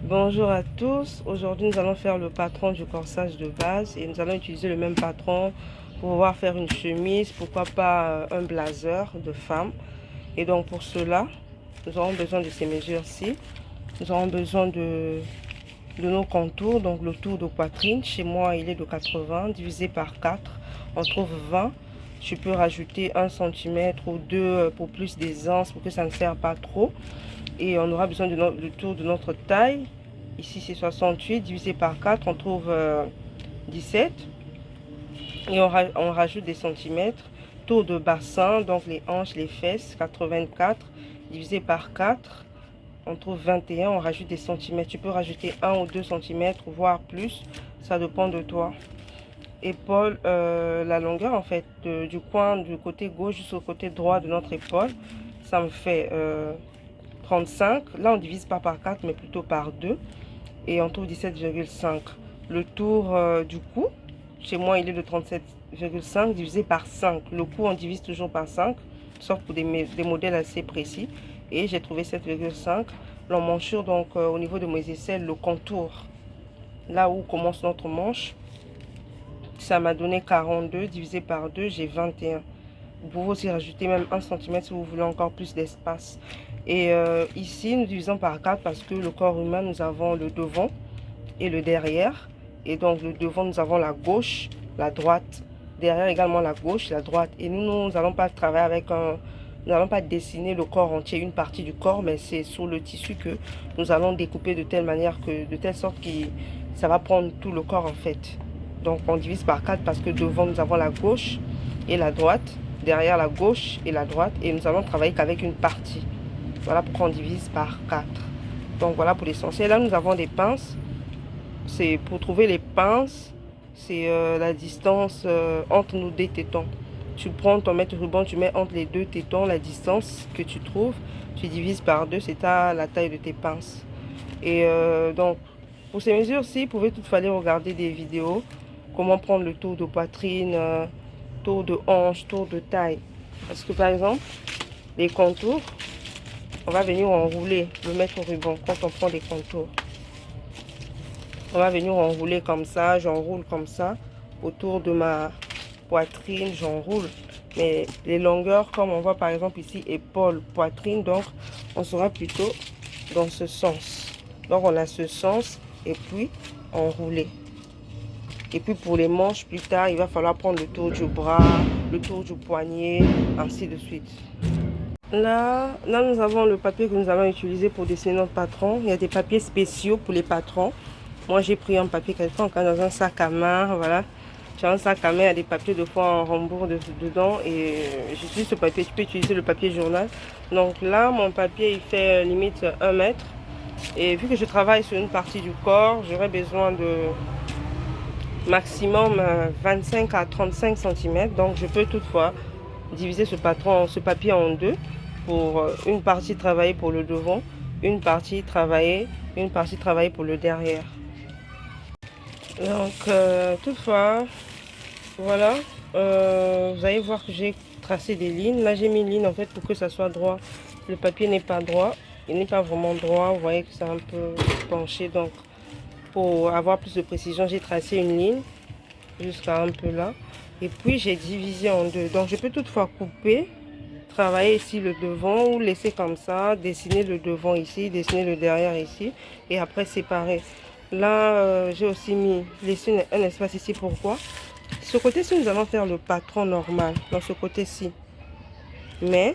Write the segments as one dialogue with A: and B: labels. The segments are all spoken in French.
A: Bonjour à tous, aujourd'hui nous allons faire le patron du corsage de base et nous allons utiliser le même patron pour pouvoir faire une chemise, pourquoi pas un blazer de femme. Et donc pour cela, nous aurons besoin de ces mesures-ci. Nous aurons besoin de nos contours, donc le tour de poitrine. Chez moi il est de 80, divisé par 4, on trouve 20. Je peux rajouter 1 cm ou 2 pour plus d'aisance, pour que ça ne serre pas trop. Et on aura besoin du tour de notre taille. Ici c'est 68, divisé par 4, on trouve 17. Et on rajoute des centimètres. Tour de bassin, donc les hanches, les fesses, 84, divisé par 4, on trouve 21. On rajoute des centimètres. Tu peux rajouter 1 ou 2 centimètres, voire plus. Ça dépend de toi. Épaule, la longueur en fait du coin du côté gauche jusqu'au côté droit de notre épaule, ça me fait 35. Là on divise pas par 4 mais plutôt par 2 et on trouve 17,5. Le tour du cou, chez moi il est de 37,5 divisé par 5. Le cou on divise toujours par 5 sauf pour des modèles assez précis, et j'ai trouvé 7,5. L'emmanchure, donc au niveau de mes aisselles, le contour, là où commence notre manche, ça m'a donné 42, divisé par 2, j'ai 21. Vous pouvez aussi rajouter même 1 cm si vous voulez encore plus d'espace. Et ici, nous divisons par 4 parce que le corps humain, nous avons le devant et le derrière. Et donc, le devant, nous avons la gauche, la droite. Derrière également la gauche, la droite. Et nous n'allons pas travailler avec un... Nous n'allons pas dessiner le corps entier, une partie du corps, mais c'est sur le tissu que nous allons découper de telle manière que, de telle sorte que ça va prendre tout le corps en fait. Donc, on divise par 4 parce que devant, nous avons la gauche et la droite. Derrière la gauche et la droite. Et nous allons travailler qu'avec une partie. Voilà pourquoi on divise par 4. Donc, voilà pour l'essentiel. Là, nous avons des pinces. C'est pour trouver les pinces. C'est la distance entre nos deux tétons. Tu prends ton mètre ruban, tu mets entre les deux tétons la distance que tu trouves. Tu divises par 2, c'est la taille de tes pinces. Et donc, pour ces mesures-ci, vous pouvez toutefois aller regarder des vidéos. Comment prendre le tour de poitrine, tour de hanche, tour de taille. Parce que par exemple, les contours, on va venir enrouler le mètre ruban quand on prend des contours. On va venir enrouler comme ça, j'enroule comme ça. Autour de ma poitrine, j'enroule. Mais les longueurs, comme on voit par exemple ici, épaule, poitrine, donc on sera plutôt dans ce sens. Donc on a ce sens et puis enrouler. Et puis pour les manches, plus tard, il va falloir prendre le tour du bras, le tour du poignet, ainsi de suite. Là, nous avons le papier que nous allons utiliser pour dessiner notre patron. Il y a des papiers spéciaux pour les patrons. Moi, j'ai pris un papier quelconque dans un sac à main, voilà. J'ai un sac à main, il y a des papiers de fois en rembourg dedans et j'utilise ce papier. Tu peux utiliser le papier journal. Donc là, mon papier, il fait limite 1 mètre. Et vu que je travaille sur une partie du corps, j'aurai besoin de maximum 25 à 35 cm. Donc je peux toutefois diviser ce papier en deux pour une partie travailler pour le devant, une partie travailler pour le derrière. Donc toutefois, voilà, vous allez voir que j'ai tracé des lignes. Là j'ai mis une ligne en fait pour que ça soit droit. Le papier n'est pas droit, il n'est pas vraiment droit, vous voyez que c'est un peu penché. Donc pour avoir plus de précision, j'ai tracé une ligne jusqu'à un peu là. Et puis j'ai divisé en deux. Donc je peux toutefois couper, travailler ici le devant ou laisser comme ça, dessiner le devant ici, dessiner le derrière ici et après séparer. Là j'ai aussi laissé un espace ici. Pourquoi? Ce côté-ci nous allons faire le patron normal dans ce côté-ci. Mais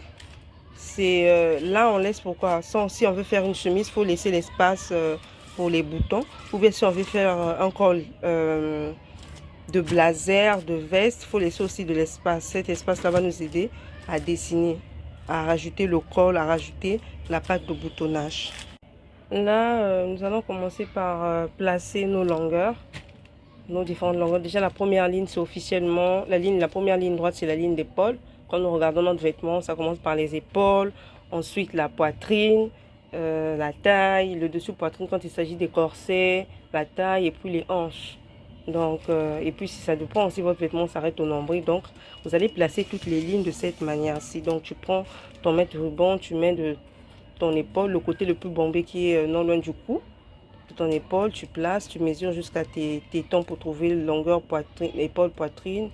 A: c'est là on laisse pourquoi? Si on veut faire une chemise, il faut laisser l'espace pour les boutons. Ou bien si on veut faire un col de blazer, de veste, il faut laisser aussi de l'espace. Cet espace-là va nous aider à dessiner, à rajouter le col, à rajouter la patte de boutonnage. Là, nous allons commencer par placer nos longueurs, nos différentes longueurs. Déjà, la première ligne, c'est officiellement la première ligne droite, c'est la ligne d'épaule. Quand nous regardons notre vêtement, ça commence par les épaules, ensuite la poitrine, la taille, le dessous poitrine quand il s'agit des corsets, la taille et puis les hanches. Donc, et puis si ça dépend aussi, votre vêtement s'arrête au nombril. Donc, vous allez placer toutes les lignes de cette manière-ci. Donc, tu prends ton mètre ruban, tu mets de ton épaule, le côté le plus bombé qui est non loin du cou. ton épaule, tu places, tu mesures jusqu'à tes tétons pour trouver longueur poitrine, épaule, poitrine.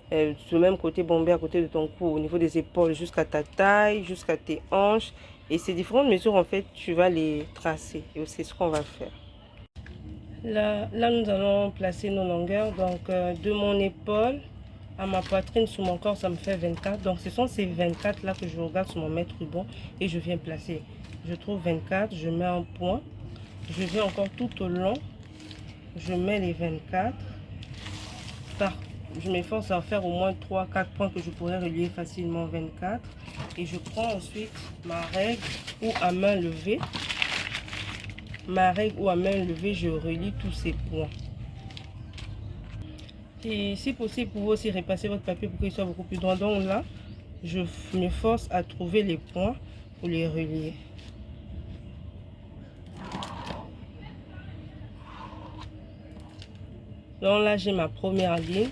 A: Du même côté, bomber à côté de ton cou, au niveau des épaules, jusqu'à ta taille, jusqu'à tes hanches. Et ces différentes mesures, en fait, tu vas les tracer. Et c'est ce qu'on va faire. Là, nous allons placer nos longueurs. Donc, de mon épaule à ma poitrine sur mon corps, ça me fait 24. Donc, ce sont ces 24 là que je regarde sur mon mètre ruban et je viens placer. Je trouve 24, je mets un point. Je viens encore tout au long. Je mets les 24. Je m'efforce à faire au moins 3-4 points que je pourrais relier facilement 24. Et je prends ensuite ma règle ou à main levée. Ma règle ou à main levée, je relie tous ces points. Et si possible, vous pouvez aussi repasser votre papier pour qu'il soit beaucoup plus droit. Donc là, je m'efforce à trouver les points pour les relier. Donc là, j'ai ma première ligne.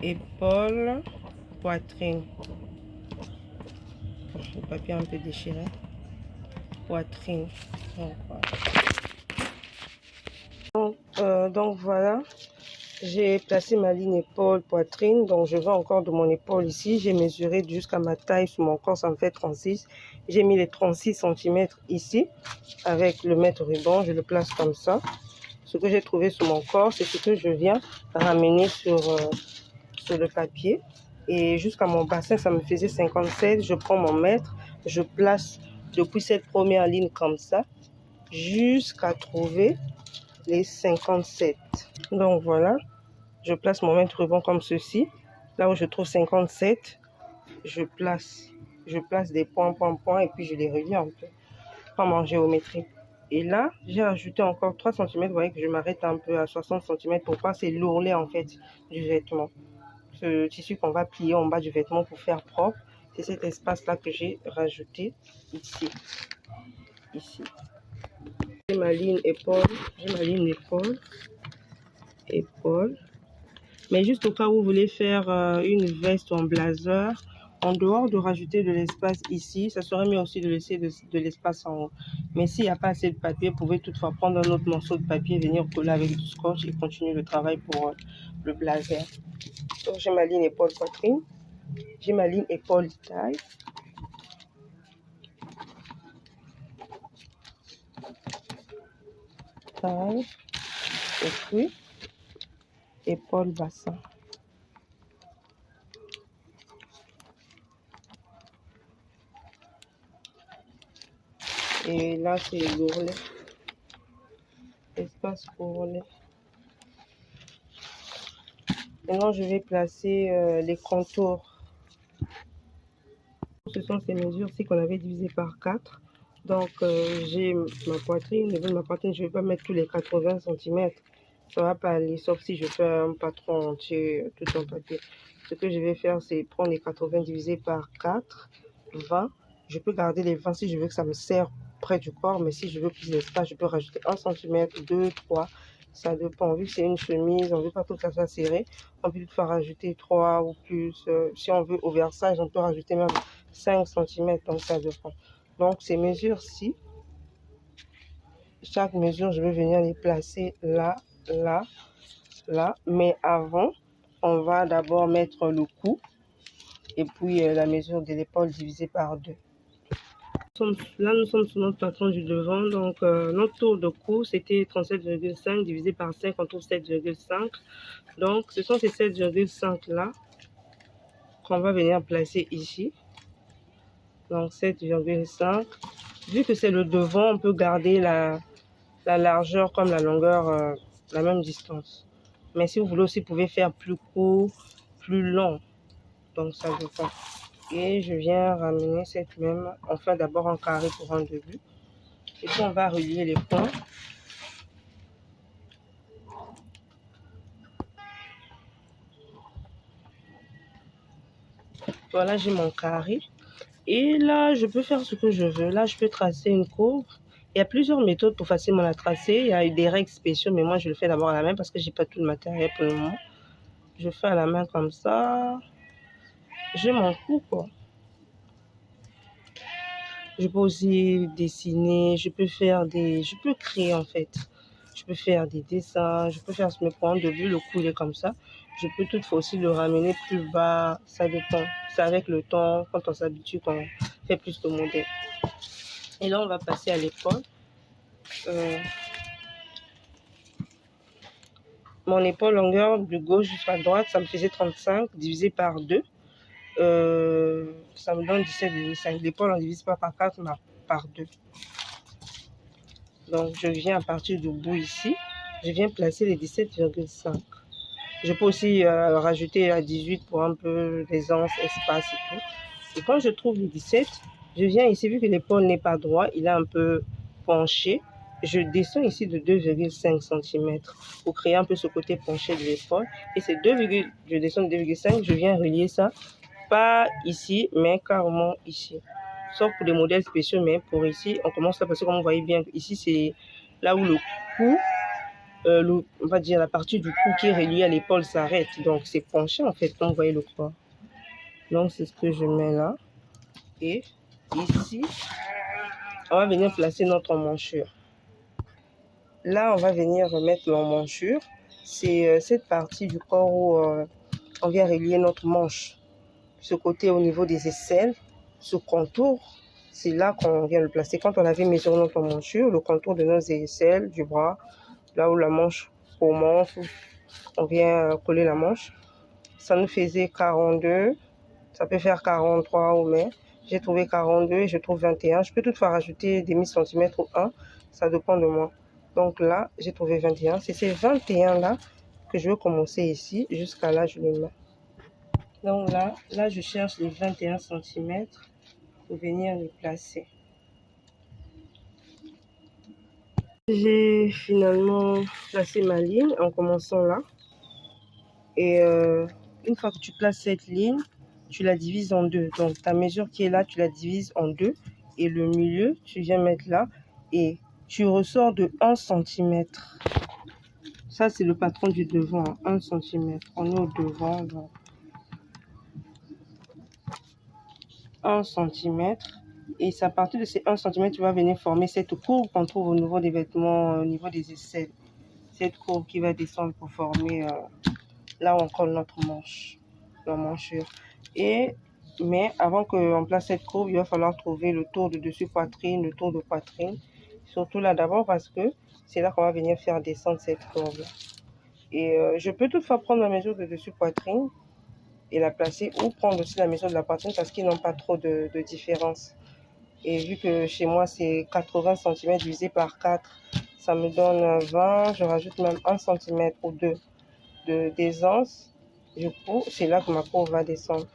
A: Épaule, poitrine. Le papier un peu déchiré. Poitrine. Donc voilà. J'ai placé ma ligne épaule, poitrine. Donc je vais encore de mon épaule ici. J'ai mesuré jusqu'à ma taille sur mon corps. Ça me fait 36. J'ai mis les 36 cm ici. Avec le mètre ruban. Je le place comme ça. Ce que j'ai trouvé sur mon corps, c'est ce que je viens ramener sur le papier. Et jusqu'à mon bassin, ça me faisait 57. Je prends mon mètre. Je place depuis cette première ligne comme ça. Jusqu'à trouver les 57. Donc voilà. Je place mon mètre ruban comme ceci. Là où je trouve 57, je place des points, et puis je les relie un peu comme en géométrie. Et là, j'ai ajouté encore 3 cm. Vous voyez que je m'arrête un peu à 60 cm. Pourquoi? C'est l'ourlet en fait du vêtement. Ce tissu qu'on va plier en bas du vêtement pour faire propre. C'est cet espace-là que j'ai rajouté ici. J'ai ma ligne épaule. Mais juste au cas où vous voulez faire une veste ou un blazer, en dehors de rajouter de l'espace ici, ça serait mieux aussi de laisser de l'espace en haut. Mais s'il n'y a pas assez de papier, vous pouvez toutefois prendre un autre morceau de papier, venir coller avec du scotch et continuer le travail pour le blazer. Donc j'ai ma ligne épaule poitrine, j'ai ma ligne épaule taille. Taille, et puis épaule bassin. Et là, c'est l'ourlet. Espace ourlet. Maintenant, je vais placer les contours. Ce sont ces mesures-ci qu'on avait divisées par 4. Donc, j'ai ma poitrine. Le bout de ma poitrine, je ne vais pas mettre tous les 80 cm. Ça ne va pas aller, sauf si je fais un patron entier, tout en papier. Ce que je vais faire, c'est prendre les 80 divisé par 4, 20. Je peux garder les 20 si je veux que ça me serre près du corps, mais si je veux plus d'espace, je peux rajouter 1 cm, 2, 3. Ça dépend. Vu que c'est une chemise, on ne veut pas tout ça soit serré. On peut toutefois rajouter 3 ou plus. Si on veut oversize, on peut rajouter même 5 cm. Donc, ça dépend. Donc, ces mesures-ci, chaque mesure, je vais venir les placer là, là, là. Mais avant, on va d'abord mettre le cou. Et puis, la mesure de l'épaule divisée par 2. Là, nous sommes sur notre patron du devant. Donc, notre tour de cou, c'était 37,5 divisé par 5, on trouve 7,5. Donc, ce sont ces 7,5 là qu'on va venir placer ici. Donc, 7,5. Vu que c'est le devant, on peut garder la largeur comme la longueur, la même distance. Mais si vous voulez aussi, vous pouvez faire plus court, plus long. Donc, ça dépend. Et je viens ramener cette même, on fait d'abord un carré pour un début. Et puis on va relier les points. Voilà, j'ai mon carré. Et là, je peux faire ce que je veux. Là, je peux tracer une courbe. Il y a plusieurs méthodes pour facilement la tracer. Il y a des règles spéciales, mais moi, je le fais d'abord à la main parce que j'ai pas tout le matériel pour le moment. Je fais à la main comme ça. J'ai mon cou, quoi. Je peux aussi dessiner, je peux créer en fait. Je peux faire des dessins, je peux faire ce point de vue, le cou il est comme ça. Je peux toutefois aussi le ramener plus bas, ça dépend. C'est avec le temps, quand on s'habitue, qu'on fait plus de modèles. Et là, on va passer à l'épaule. Mon épaule longueur de gauche jusqu'à droite, ça me faisait 35 divisé par 2. Ça me donne 17,5. L'épaule, on ne divise pas par 4, mais par 2. Donc, je viens à partir du bout ici. Je viens placer les 17,5. Je peux aussi rajouter à 18 pour un peu d'aisance, espace et tout. Et quand je trouve les 17, je viens ici, vu que l'épaule n'est pas droite, il est un peu penché. Je descends ici de 2,5 cm pour créer un peu ce côté penché de l'épaule. Et c'est je descends de 2,5, je viens relier ça, pas ici, mais carrément ici. Sauf pour des modèles spéciaux, mais pour ici, on commence là parce que comme vous voyez bien, ici c'est là où le cou, on va dire la partie du cou qui est reliée à l'épaule s'arrête. Donc c'est penché en fait, comme vous voyez le corps. Donc c'est ce que je mets là. Et ici, on va venir placer notre emmanchure. Là, on va venir remettre l'emmanchure. C'est cette partie du corps où on vient relier notre manche. Ce côté au niveau des aisselles, ce contour, c'est là qu'on vient le placer. Quand on avait mesuré notre emmanchure, le contour de nos aisselles, du bras, là où la manche commence, on vient coller la manche. Ça nous faisait 42, ça peut faire 43 ou mais. J'ai trouvé 42 et je trouve 21. Je peux toutefois rajouter des demi-centimètres ou 1, ça dépend de moi. Donc là, j'ai trouvé 21. C'est ces 21 là que je veux commencer ici. Jusqu'à là, je les mets. Donc là, je cherche les 21 cm pour venir les placer. J'ai finalement placé ma ligne en commençant là. Et une fois que tu places cette ligne, tu la divises en deux. Donc ta mesure qui est là, tu la divises en deux. Et le milieu, tu viens mettre là. Et tu ressors de 1 cm. Ça, c'est le patron du devant, 1 cm. On est au devant, donc 1 cm. Et c'est à partir de ces 1 cm, tu vas venir former cette courbe qu'on trouve au niveau des vêtements, au niveau des aisselles. Cette courbe qui va descendre pour former là où on colle notre manche, l'emmanchure. Mais avant qu'on place cette courbe, il va falloir trouver le tour de dessus poitrine, le tour de poitrine. Surtout là d'abord parce que c'est là qu'on va venir faire descendre cette courbe. Et je peux toutefois prendre la mesure de dessus poitrine et la placer ou prendre aussi la mesure de la poitrine parce qu'ils n'ont pas trop de différence. Et vu que chez moi c'est 80 cm divisé par 4, ça me donne 20. Je rajoute même 1 cm ou 2 d'aisance. Du coup, c'est là que ma courbe va descendre.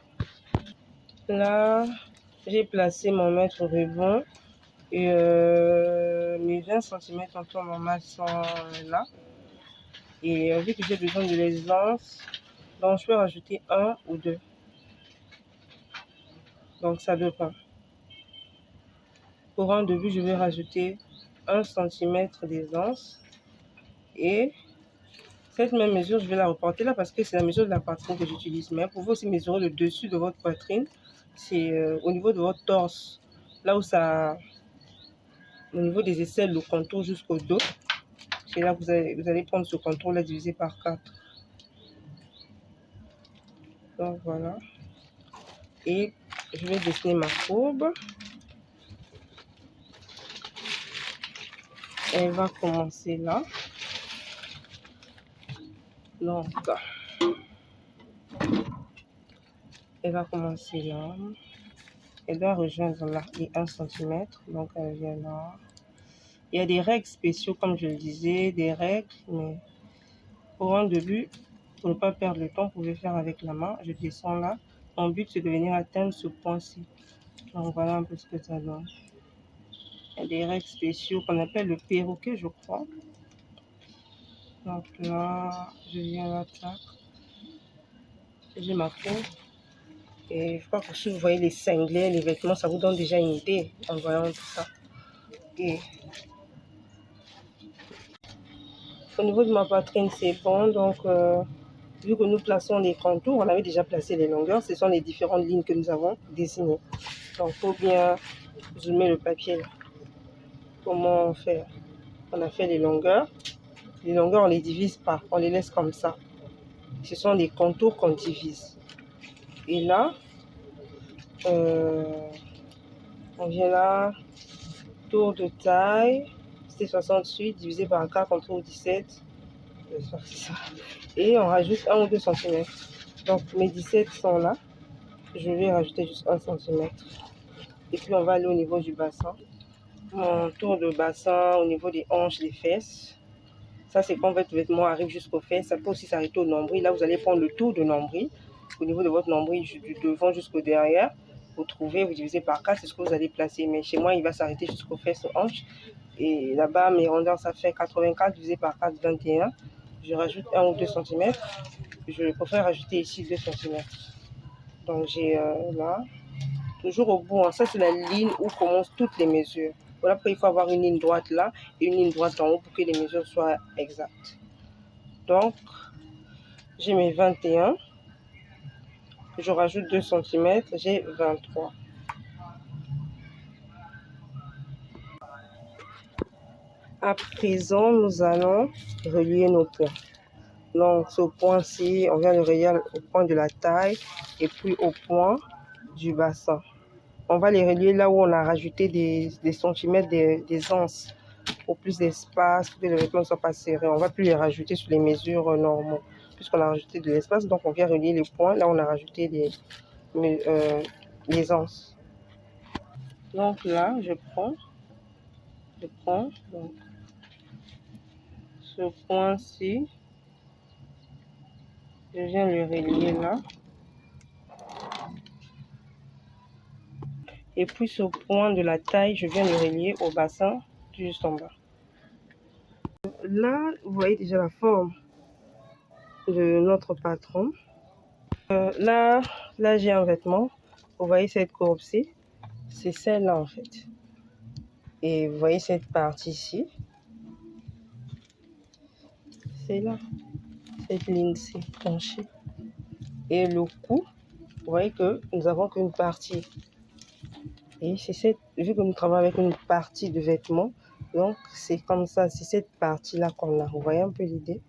A: Là, j'ai placé mon mètre ruban et mes 20 cm autour de mon mât sont là. Et vu que j'ai besoin de l'aisance, donc je peux rajouter 1 ou 2. Donc ça dépend. Pour un début, je vais rajouter 1 cm d'aisance. Et cette même mesure, je vais la reporter là parce que c'est la mesure de la poitrine que j'utilise. Mais pour vous aussi mesurer le dessus de votre poitrine, c'est au niveau de votre torse, là où ça, au niveau des aisselles, le contour jusqu'au dos. C'est là que vous allez prendre ce contour là divisé par 4. Donc voilà. Et je vais dessiner ma courbe. Elle va commencer là. Donc, elle va commencer là. Elle doit rejoindre là les 1 cm. Donc, elle vient là. Il y a des règles spéciaux, comme je le disais, des règles, mais pour un début, pour ne pas perdre le temps, vous pouvez faire avec la main. Je descends là. Mon but, c'est de venir atteindre ce point-ci. Donc, voilà un peu ce que ça donne. Il y a des règles spéciaux qu'on appelle le perroquet, je crois. Donc là, je viens là, tac. J'ai ma courbe. Et je crois que si vous voyez les cinglés, les vêtements, ça vous donne déjà une idée en voyant tout ça. Et au niveau de ma poitrine, c'est bon. Donc, vu que nous plaçons les contours, on avait déjà placé les longueurs. Ce sont les différentes lignes que nous avons dessinées. Donc, il faut bien Je mets le papier là. Comment faire? On a fait les longueurs. Les longueurs, on ne les divise pas. On les laisse comme ça. Ce sont des contours qu'on divise. Et là, on vient là, tour de taille. C'était 68 divisé par 4, on trouve 17. Ça. Et on rajoute 1 ou 2 cm. Donc mes 17 sont là. Je vais rajouter juste 1 cm. Et puis on va aller au niveau du bassin. Mon tour de bassin au niveau des hanches, des fesses. Ça, c'est quand votre vêtement arrive jusqu'aux fesses. Ça peut aussi s'arrêter au nombril. Là, vous allez prendre le tour de nombril. Au niveau de votre nombril, du devant jusqu'au derrière. Vous trouvez, vous divisez par 4, c'est ce que vous allez placer. Mais chez moi, il va s'arrêter jusqu'aux fesses, aux hanches. Et là-bas, mes rondeurs, ça fait 84 divisé par 4, 21. Je rajoute 1 ou 2 cm. Je préfère rajouter ici 2 cm. Donc, j'ai là, toujours au bout. Hein. Ça, c'est la ligne où commencent toutes les mesures. Voilà pourquoi il faut avoir une ligne droite là et une ligne droite en haut pour que les mesures soient exactes. Donc, j'ai mes 21. Je rajoute 2 cm. J'ai 23. À présent, nous allons relier nos points. Donc, ce point-ci, on vient le relier au point de la taille et puis au point du bassin. On va les relier là où on a rajouté des centimètres, des anses, pour plus d'espace, pour que le vêtement ne soit pas serré. On ne va plus les rajouter sur les mesures normaux, puisqu'on a rajouté de l'espace. Donc, on vient relier les points là où on a rajouté les anses. Donc là, je prends donc, ce point-ci. Je viens le relier là. Et puis ce point de la taille, je viens le relier au bassin juste en bas. Là, vous voyez déjà la forme de notre patron. Là, j'ai un vêtement. Vous voyez cette courbe-ci, c'est celle-là en fait. Et vous voyez cette partie-ci, c'est là. Cette ligne-ci penchée. Et le cou, vous voyez que nous avons qu'une partie. Et c'est vu que nous travaillons avec une partie de vêtement, donc c'est comme ça, c'est cette partie-là qu'on a. Vous voyez un peu l'idée?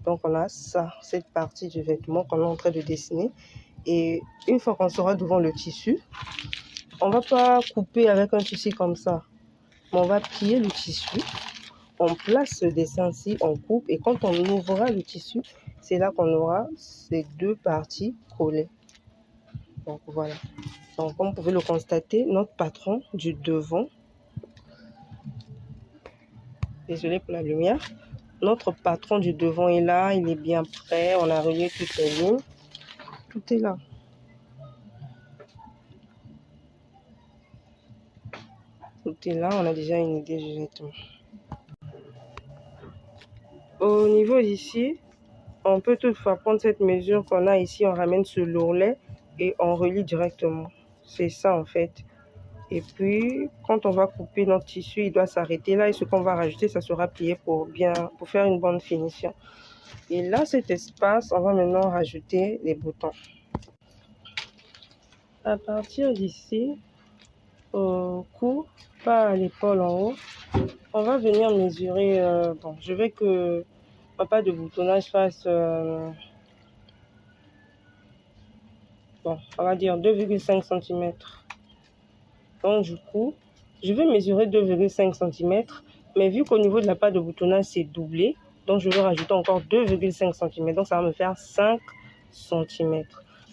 A: Donc on a ça, cette partie du vêtement qu'on est en train de dessiner. Et une fois qu'on sera devant le tissu, on ne va pas couper avec un tissu comme ça. Mais on va plier le tissu. On place ce dessin-ci, on coupe. Et quand on ouvrira le tissu, c'est là qu'on aura ces deux parties collées. Donc voilà. Donc comme vous pouvez le constater, notre patron du devant, désolé pour la lumière, notre patron du devant est là, il est bien prêt, on a relié toutes les lignes, tout est là. Tout est là, on a déjà une idée du vêtement. Au niveau d'ici, on peut toutefois prendre cette mesure qu'on a ici, on ramène ce lourlet et on relie directement. C'est ça en fait. Et puis, quand on va couper notre tissu, il doit s'arrêter là. Et ce qu'on va rajouter, ça sera plié pour faire une bonne finition. Et là, cet espace, on va maintenant rajouter les boutons. À partir d'ici, au cou, pas à l'épaule en haut, on va venir mesurer. Bon, je veux que ma part de boutonnage fasse, bon, on va dire 2,5 cm. Donc, du coup, je vais mesurer 2,5 cm. Mais vu qu'au niveau de la part de boutonnage, c'est doublé, donc je vais rajouter encore 2,5 cm. Donc, ça va me faire 5 cm.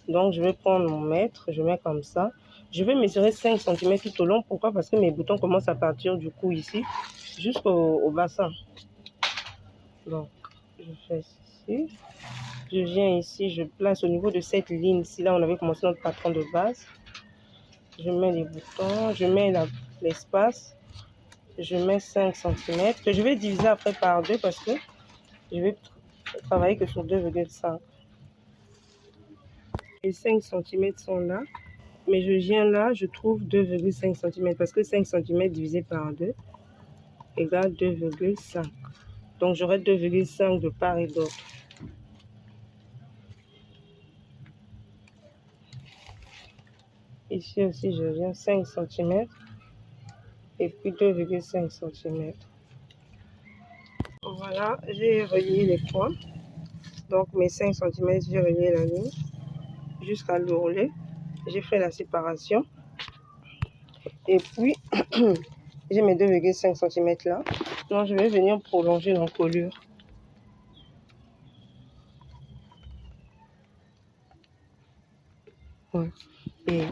A: Donc, je vais prendre mon mètre, je mets comme ça. Je vais mesurer 5 cm tout au long. Pourquoi? Parce que mes boutons commencent à partir du cou ici jusqu'au bassin. Donc, je fais ici. Je viens ici, je place au niveau de cette ligne-ci. Là, on avait commencé notre patron de base. Je mets les boutons, je mets l'espace. Je mets 5 cm. Que je vais diviser après par 2 parce que je vais travailler que sur 2,5. Les 5 cm sont là. Mais je viens là, je trouve 2,5 cm parce que 5 cm divisé par 2 égale 2,5. Donc j'aurai 2,5 de part et d'autre. Ici aussi, je viens 5 cm. et puis 2,5 cm. Voilà, j'ai relié les points. Donc mes 5 cm, j'ai relié la ligne jusqu'à l'ourlet. J'ai fait la séparation. Et puis, j'ai mes 2,5 cm là. Donc je vais venir prolonger l'encolure. Ouais. Et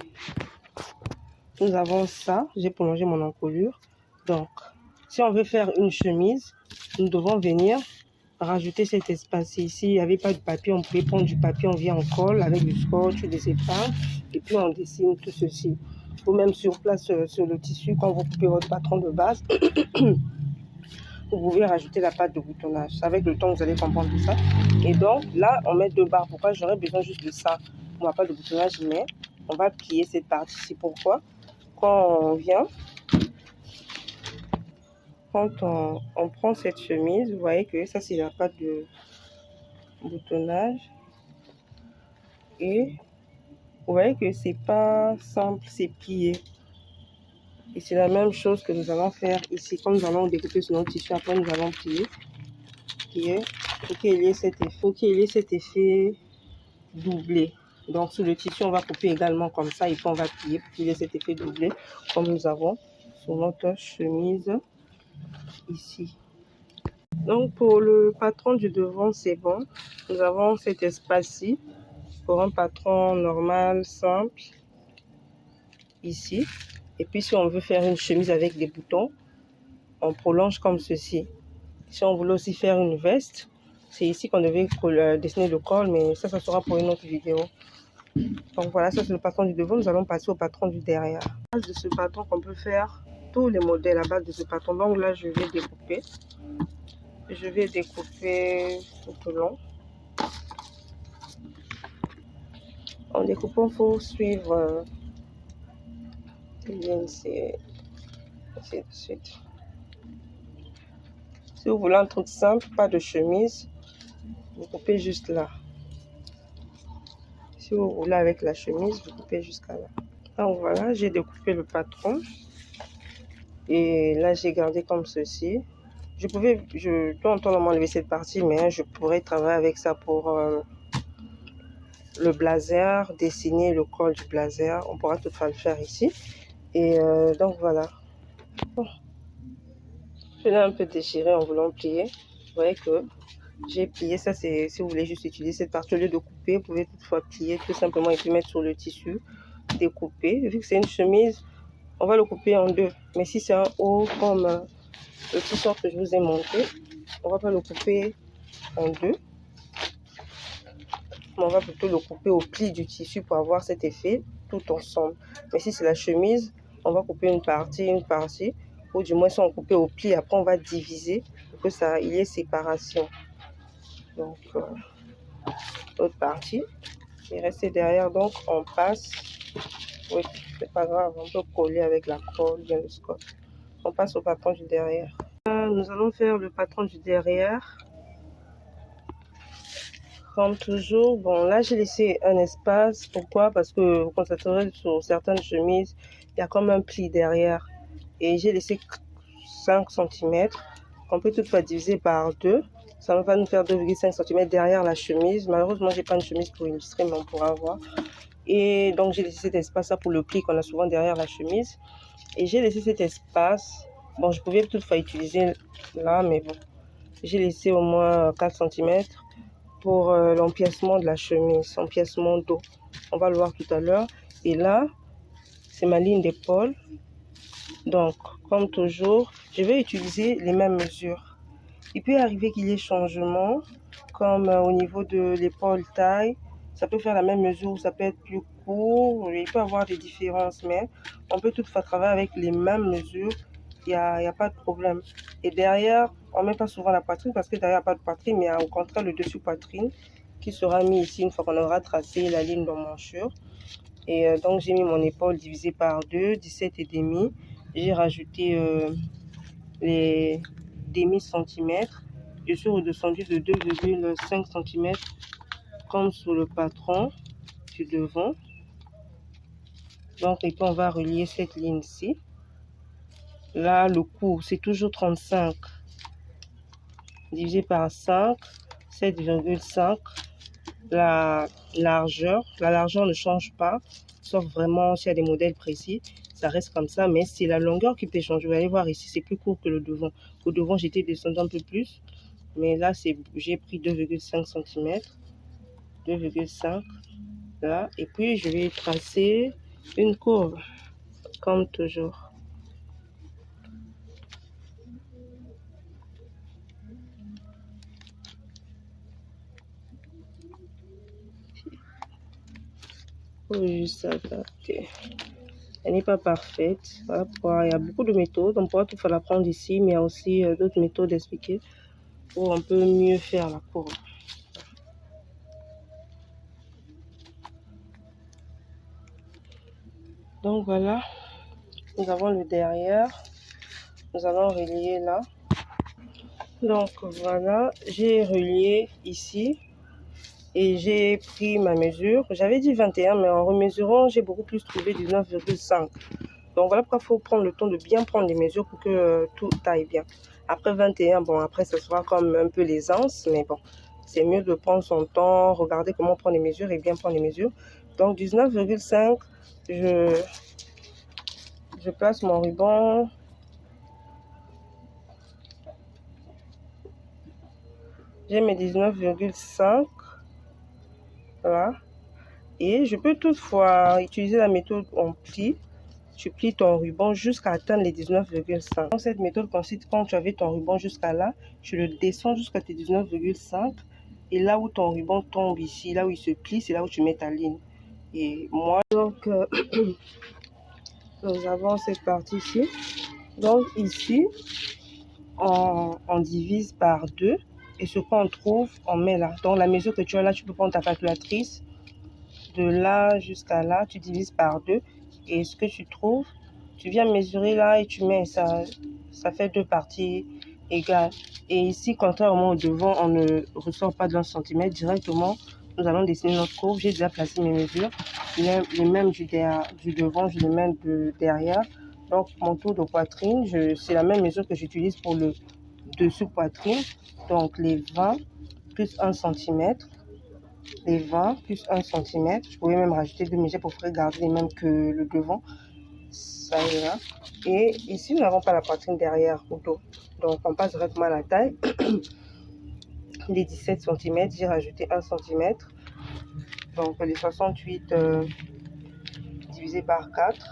A: nous avons ça. J'ai prolongé mon encolure. Donc, si on veut faire une chemise, nous devons venir rajouter cet espace ici. Il n'y avait pas de papier, on pouvait prendre du papier, on vient en colle avec du scotch ou des épingles et puis on dessine tout ceci. Ou même sur place sur le tissu, quand vous coupez votre patron de base, vous pouvez rajouter la pâte de boutonnage. Avec le temps, vous allez comprendre tout ça. Et donc là, on met 2 barres. Pourquoi? J'aurais besoin juste de ça pour ma pâte de boutonnage, mais on va plier cette partie-ci. Pourquoi? Quand on vient, quand on prend cette chemise, vous voyez que ça, c'est la pâte de boutonnage. Et vous voyez que c'est pas simple, c'est plié. Et c'est la même chose que nous allons faire ici. Quand nous allons découper sur notre tissu, après nous allons plier. Il faut qu'il y ait cet effet doublé. Donc sur le tissu, on va couper également comme ça. Et puis on va plier pour qu'il y ait cet effet doublé. Comme nous avons sur notre chemise ici. Donc pour le patron du devant, c'est bon. Nous avons cet espace-ci. Pour un patron normal, simple. Ici. Et puis si on veut faire une chemise avec des boutons, on prolonge comme ceci. Si on voulait aussi faire une veste, c'est ici qu'on devait dessiner le col, mais ça sera pour une autre vidéo. Donc voilà, ça c'est le patron du devant. Nous allons passer au patron du derrière. À base de ce patron qu'on peut faire tous les modèles à base de ce patron. Donc là, je vais découper. Je vais découper tout au long. En découpant, il faut suivre c'est de suite. Si vous voulez un truc simple, pas de chemise, vous coupez juste là. Si vous voulez avec la chemise, vous coupez jusqu'à là. Donc voilà, j'ai découpé le patron. Et là, j'ai gardé comme ceci. Je peux entièrement enlever cette partie, mais je pourrais travailler avec ça pour le blazer, dessiner le col du blazer. On pourra toutefois le faire ici. Et donc voilà. Bon. Je l'ai un peu déchiré en voulant plier. Vous voyez que j'ai plié. Ça, c'est si vous voulez juste utiliser cette partie au lieu de couper, vous pouvez toutefois plier tout simplement et puis mettre sur le tissu, découper. Vu que c'est une chemise, on va le couper en deux. Mais si c'est un haut comme le t-shirt que je vous ai montré, on va pas le couper en deux. On va plutôt le couper au pli du tissu pour avoir cet effet tout ensemble. Mais si c'est la chemise, on va couper une partie, ou du moins si on coupe au pli, après on va diviser pour que ça y ait séparation. Donc l'autre partie est restée derrière, donc on passe. Oui, c'est pas grave, on peut coller avec la colle, bien le scotch. On passe au patron du derrière. Nous allons faire le patron du derrière. Comme toujours, bon là j'ai laissé un espace. Pourquoi? Parce que vous constaterez sur certaines chemises, il y a comme un pli derrière. Et j'ai laissé 5 cm qu'on peut toutefois diviser par 2. Ça va nous faire 2,5 cm derrière la chemise. Malheureusement, j'ai pas une chemise pour illustrer, mais on pourra voir. Et donc j'ai laissé cet espace là pour le pli qu'on a souvent derrière la chemise. Et j'ai laissé cet espace. Bon, je pouvais toutefois utiliser là, mais bon. J'ai laissé au moins 4 cm pour l'empiècement de la chemise, empiècement dos. On va le voir tout à l'heure. Et là, c'est ma ligne d'épaule. Donc, comme toujours, je vais utiliser les mêmes mesures. Il peut arriver qu'il y ait changement, comme au niveau de l'épaule taille. Ça peut faire la même mesure ou ça peut être plus court. Il peut y avoir des différences, mais on peut toutefois travailler avec les mêmes mesures. Il n'y a pas de problème. Et derrière, on ne met pas souvent la poitrine parce que derrière, il n'y a pas de poitrine, mais il y a au contraire le dessus poitrine qui sera mis ici une fois qu'on aura tracé la ligne d'emmanchure. Et donc, j'ai mis mon épaule divisée par 2, 17,5. J'ai rajouté les demi-centimètres. Je suis redescendue de 2,5 cm comme sur le patron du devant. Donc, et puis on va relier cette ligne-ci. Là, le cours, c'est toujours 35 divisé par 5, 7,5. La largeur ne change pas, sauf vraiment s'il y a des modèles précis, ça reste comme ça, mais c'est la longueur qui peut changer. Vous allez voir ici, c'est plus court que le devant. Au devant, j'étais descendu un peu plus, mais là, j'ai pris 2,5 cm, 2,5 là, et puis je vais tracer une courbe, comme toujours. Faut juste s'adapter. Elle n'est pas parfaite. Voilà, il y a beaucoup de méthodes. On pourra tout faire l'apprendre ici, mais il y a aussi d'autres méthodes d'expliquer pour on peut mieux faire la courbe. Donc voilà, nous avons le derrière. Nous allons relier là. Donc voilà, j'ai relié ici et j'ai pris ma mesure. J'avais dit 21, mais en remesurant, j'ai beaucoup plus trouvé 19,5. Donc voilà pourquoi il faut prendre le temps de bien prendre les mesures pour que tout aille bien. Après 21, bon, après ce sera comme un peu l'aisance, mais bon, c'est mieux de prendre son temps, regarder comment prendre les mesures et bien prendre les mesures. Donc 19,5, je place mon ruban. J'ai mes 19,5. Voilà. Et je peux toutefois utiliser la méthode en pli. Tu plies ton ruban jusqu'à atteindre les 19,5. Donc cette méthode consiste quand tu avais ton ruban jusqu'à là, tu le descends jusqu'à tes 19,5. Et là où ton ruban tombe ici, là où il se plie, c'est là où tu mets ta ligne. Et moi, donc, nous avons cette partie ici. Donc ici, on divise par 2. Et ce qu'on trouve, on met là. Donc la mesure que tu as là, tu peux prendre ta calculatrice. De là jusqu'à là, tu divises par 2. Et ce que tu trouves, tu viens mesurer là et tu mets ça. Ça fait 2 parties égales. Et ici, contrairement au devant, on ne ressort pas de 1 cm directement. Nous allons dessiner notre courbe. J'ai déjà placé mes mesures. Les mêmes du devant, je les mets de derrière. Donc, mon tour de poitrine, c'est la même mesure que j'utilise pour le dessus poitrine. Donc, les 20 plus 1 cm. Les 20 plus 1 cm. Je pourrais même rajouter 2, mais j'ai préféré garder les mêmes que le devant. Ça ira. Et ici, nous n'avons pas la poitrine derrière au dos. Donc, on passe directement à la taille. Les 17 cm, j'ai rajouté 1 cm. Donc, les 68 divisé par 4.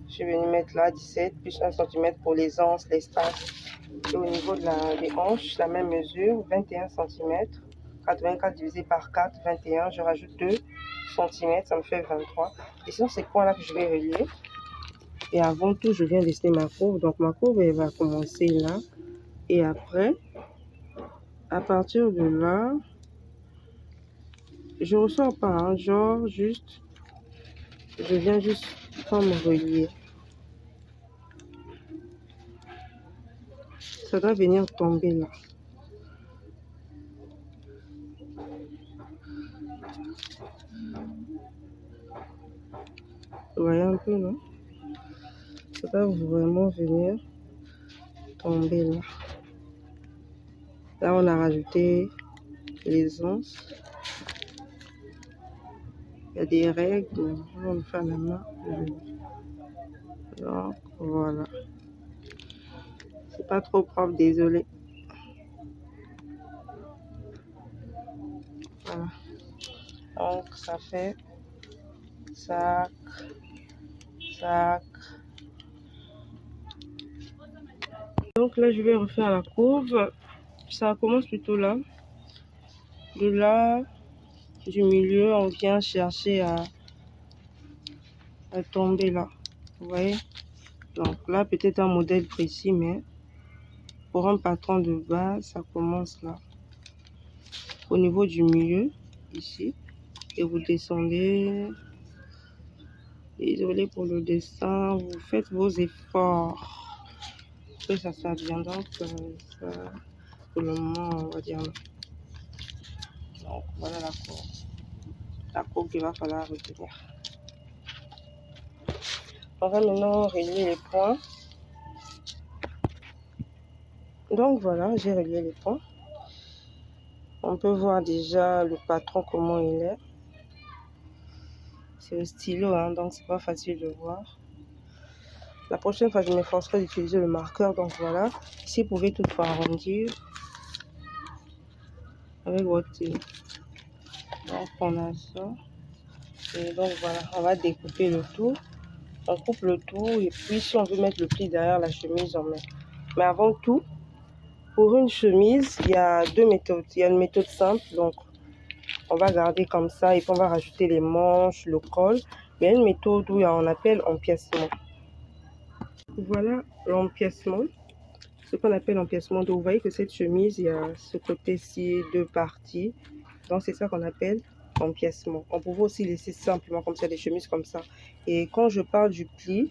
A: Je vais venir mettre là 17 plus 1 cm pour les anses, l'espace. Et au niveau des hanches, la même mesure, 21 cm. 84 divisé par 4, 21. Je rajoute 2 cm, ça me fait 23. Et sinon, c'est quoi là que je vais relier. Et avant tout, je viens dessiner ma courbe. Donc, ma courbe, elle va commencer là. Et après, à partir de là, je ressors pas, hein, genre juste, je viens juste comme relier. Ça doit venir tomber là. Vous voyez un peu, non? Ça doit vraiment venir tomber là. Là, on a rajouté les onces. Il y a des règles, on le fait à la main. Donc, voilà. C'est pas trop propre, désolé. Voilà. Donc, ça fait sac, sac. Donc là, je vais refaire la courbe. Ça commence plutôt là. De là, du milieu, on vient chercher à tomber là. Vous voyez? Donc là, peut-être un modèle précis, mais pour un patron de base, ça commence là. Au niveau du milieu, ici. Et vous descendez. Désolé pour le dessin, vous faites vos efforts. Que ça soit bien. Donc, ça, pour le moment, on va dire non. Donc, voilà la courbe. La courbe qu'il va falloir retenir. On va maintenant relier les points. Donc voilà, j'ai relié les points. On peut voir déjà le patron comment il est. C'est au stylo, hein, donc c'est pas facile de voir. La prochaine fois, je m'efforcerai d'utiliser le marqueur. Donc voilà, ici vous pouvez toutefois arrondir avec votre stylo. Donc on a ça. Et donc voilà, on va découper le tout. On coupe le tout et puis si on veut mettre le pli derrière la chemise, on met. Mais avant tout, pour une chemise, il y a deux méthodes. Il y a une méthode simple, donc on va garder comme ça et puis on va rajouter les manches, le col. Il y a une méthode où on appelle empiècement. Voilà l'empiècement, ce qu'on appelle empiècement. Donc vous voyez que cette chemise, il y a ce côté-ci, deux parties. Donc c'est ça qu'on appelle empiècement. On pouvait aussi laisser simplement comme ça des chemises comme ça. Et quand je parle du pli,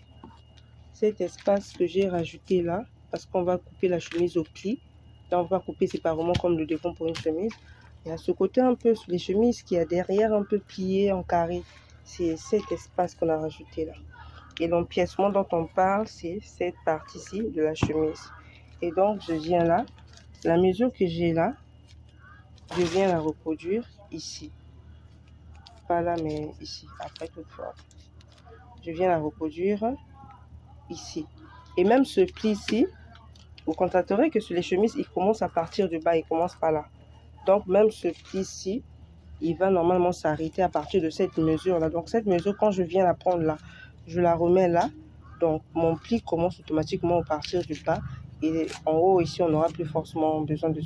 A: cet espace que j'ai rajouté là, parce qu'on va couper la chemise au pli. Là, on va couper séparément comme le devant pour une chemise. Il y a ce côté un peu sur les chemises qui a derrière un peu plié en carré. C'est cet espace qu'on a rajouté là. Et l'empiècement dont on parle, c'est cette partie-ci de la chemise. Et donc, je viens là. La mesure que j'ai là, je viens la reproduire ici. Pas là, mais ici. Après, toutefois. Je viens la reproduire ici. Et même ce pli-ci, vous constaterez que sur les chemises, il commence à partir du bas, il commence par là. Donc, même ce pli-ci, il va normalement s'arrêter à partir de cette mesure-là. Donc, cette mesure, quand je viens la prendre là, je la remets là. Donc, mon pli commence automatiquement à partir du bas. Et en haut, ici, on n'aura plus forcément besoin de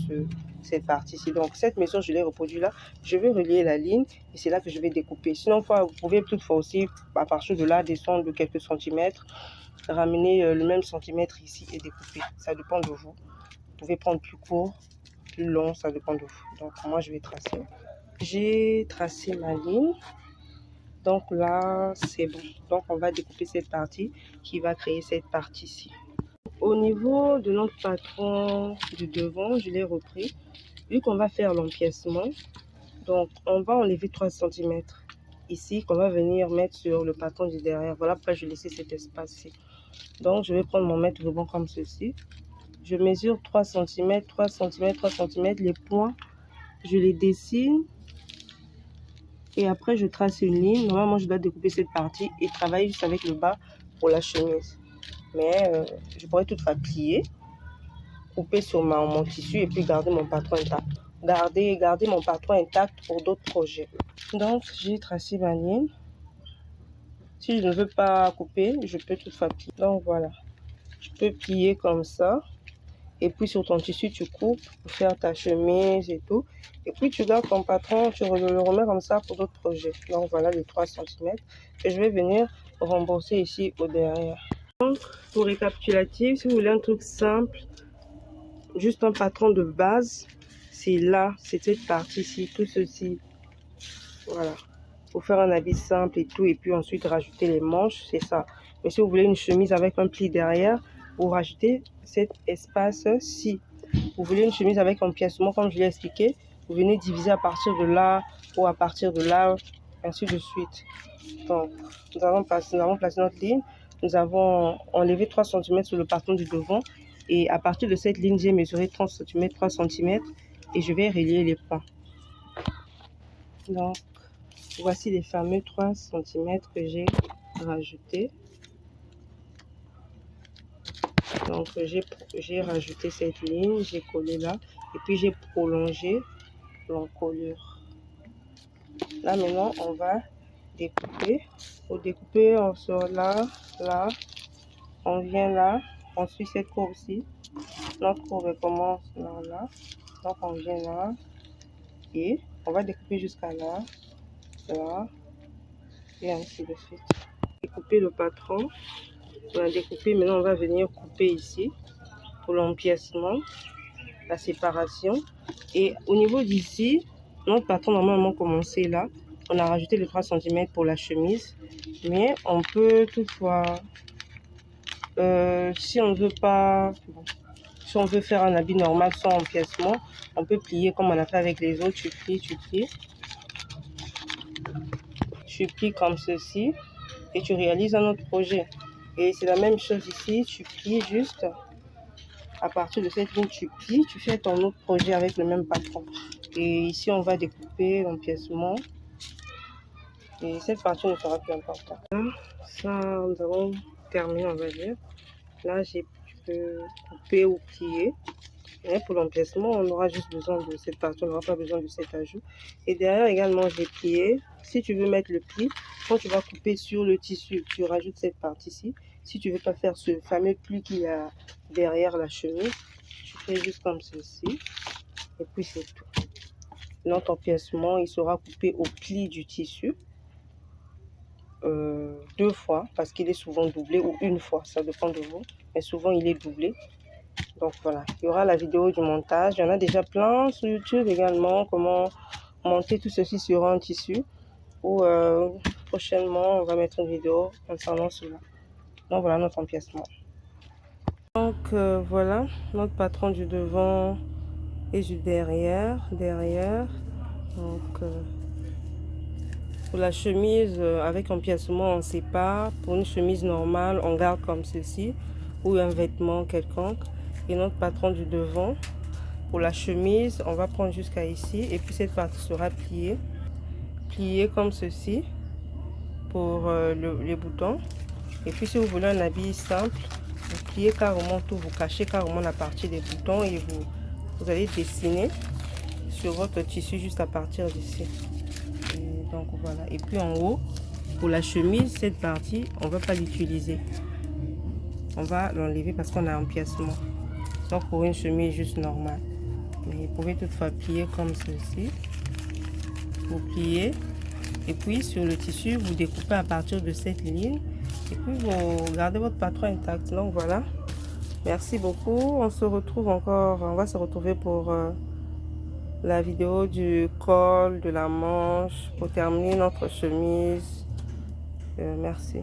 A: cette partie-ci. Donc, cette mesure, je l'ai reproduite là. Je vais relier la ligne et c'est là que je vais découper. Sinon, vous pouvez toutefois aussi, à partir de là, descendre de quelques centimètres. Ramener le même centimètre ici et découper. Ça dépend de vous. Vous pouvez prendre plus court, plus long, ça dépend de vous. Donc moi je vais tracer. J'ai tracé ma ligne. Donc là c'est bon. Donc on va découper cette partie qui va créer cette partie-ci. Au niveau de notre patron du devant, je l'ai repris. Vu qu'on va faire l'empiècement, donc on va enlever 3 cm ici qu'on va venir mettre sur le patron du derrière. Voilà pourquoi je laissais cet espace-ci. Donc, je vais prendre mon mètre ruban comme ceci. Je mesure 3 cm, 3 cm, 3 cm. Les points, je les dessine. Et après, je trace une ligne. Normalement, je dois découper cette partie et travailler juste avec le bas pour la chemise. Mais je pourrais toutefois plier, couper sur mon tissu et puis garder mon patron intact. Garder mon patron intact pour d'autres projets. Donc, j'ai tracé ma ligne. Si je ne veux pas couper, je peux toutefois plier. Donc voilà, je peux plier comme ça. Et puis sur ton tissu, tu coupes pour faire ta chemise et tout. Et puis tu gardes ton patron, tu le remets comme ça pour d'autres projets. Donc voilà les 3 cm que je vais venir rembourser ici au derrière. Donc pour récapitulatif, si vous voulez un truc simple, juste un patron de base, c'est là, c'est cette partie-ci, tout ceci. Voilà. Pour faire un habit simple et tout, et puis ensuite rajouter les manches, c'est ça. Mais si vous voulez une chemise avec un pli derrière, vous rajoutez cet espace-ci. Vous voulez une chemise avec un piècement, comme je l'ai expliqué, vous venez diviser à partir de là ou à partir de là, ainsi de suite. Donc, nous avons placé notre ligne. Nous avons enlevé 3 cm sur le patron du devant. Et à partir de cette ligne, j'ai mesuré 30 cm, 3 cm. Et je vais relier les points. Donc, voici les fameux 3 cm que j'ai rajoutés. Donc, j'ai rajouté cette ligne, j'ai collé là. Et puis, j'ai prolongé l'encolure. Là, maintenant, on va découper. Pour découper, on sort là, là. On vient là. On suit cette courbe-ci. Notre courbe commence là, là. Donc, on vient là. Et on va découper jusqu'à là, là. Et ainsi de suite. Découper le patron. On a découpé, maintenant on va venir couper ici pour l'empiècement, la séparation. Et au niveau d'ici, notre patron normalement commencé là. On a rajouté les 3 cm pour la chemise. Mais on peut toutefois, si on veut pas, si on veut faire un habit normal sans empiècement, on peut plier comme on a fait avec les autres. Tu plies, tu plies. Tu plies comme ceci et tu réalises un autre projet. Et c'est la même chose ici, tu plies juste À partir de cette ligne, tu plies, tu fais ton autre projet avec le même patron. Et ici, on va découper l'empiècement. Et cette partie ne sera plus importante. Là, ça, nous avons terminé, on va dire. Là, j'ai pu couper ou plier. Et pour l'empiècement, on aura juste besoin de cette partie, on n'aura pas besoin de cet ajout. Et derrière également, j'ai plié. Si tu veux mettre le pli, quand tu vas couper sur le tissu, tu rajoutes cette partie-ci. Si tu veux pas faire ce fameux pli qu'il y a derrière la chemise, tu fais juste comme ceci. Et puis c'est tout. Notre empiècement, il sera coupé au pli du tissu. 2 fois parce qu'il est souvent doublé, ou une fois, ça dépend de vous, mais souvent il est doublé. Donc voilà, il y aura la vidéo du montage. Il y en a déjà plein sur YouTube également, comment monter tout ceci sur un tissu. Ou prochainement on va mettre une vidéo concernant cela. Donc voilà notre empiècement. Donc voilà notre patron du devant et du derrière. Donc pour la chemise avec empiècement, on sépare. Pour une chemise normale, on garde comme ceci, ou un vêtement quelconque. Et notre patron du devant, pour la chemise, on va prendre jusqu'à ici. Et puis cette partie sera pliée comme ceci pour les boutons. Et puis si vous voulez un habit simple, vous pliez carrément tout, vous cachez carrément la partie des boutons et vous allez dessiner sur votre tissu juste à partir d'ici. Donc voilà, et puis en haut pour la chemise, cette partie on va pas l'utiliser, on va l'enlever parce qu'on a un empiècement. Donc pour une chemise juste normale, mais vous pouvez toutefois plier comme ceci. Vous pliez et puis sur le tissu vous découpez à partir de cette ligne et puis vous gardez votre patron intact. Donc voilà, merci beaucoup, on se retrouve encore, on va se retrouver pour la vidéo du col, de la manche, pour terminer notre chemise. Merci.